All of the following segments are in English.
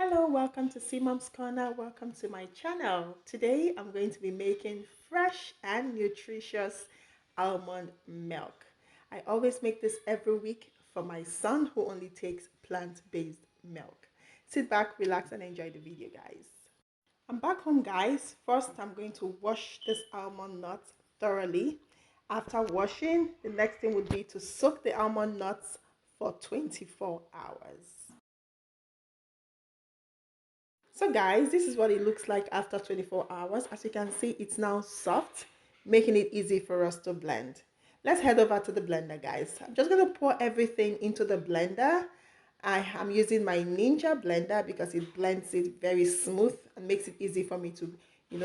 Hello, welcome to C Mom's Corner. Welcome to my channel. Today I'm going to be making fresh and nutritious almond milk. I always make this every week for my son who only takes plant-based milk. Sit back, relax, and enjoy the video, guys. I'm back home, guys. First, I'm going to wash this almond nuts thoroughly. After washing, the next thing would be to soak the almond nuts for 24 hours. So guys, this is what it looks like after 24 hours. As you can see, it's now soft, making it easy for us to blend. Let's head over to the blender, guys. I'm just going to pour everything into the blender. I am using my Ninja blender because it blends it very smooth and makes it easy for me to,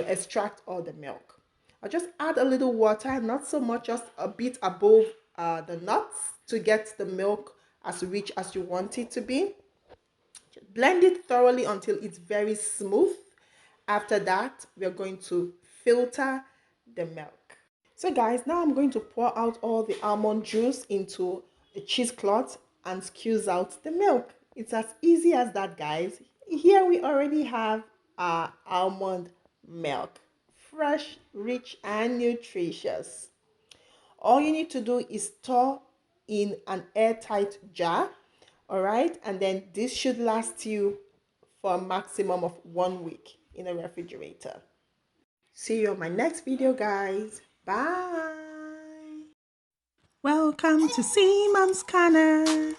extract all the milk. I'll just add a little water, not so much, just a bit above the nuts to get the milk as rich as you want it to be. Blend it thoroughly until it's very smooth. After that, we're going to filter the milk. So guys, now I'm going to pour out all the almond juice into a cheesecloth and squeeze out the milk. It's as easy as that, guys. Here we already have our almond milk. Fresh, rich, and nutritious. All you need to do is store in an airtight jar, all right? And then this should last you for a maximum of 1 week in a refrigerator. See you on my next video, guys. Bye. Welcome to C Mom's Corner.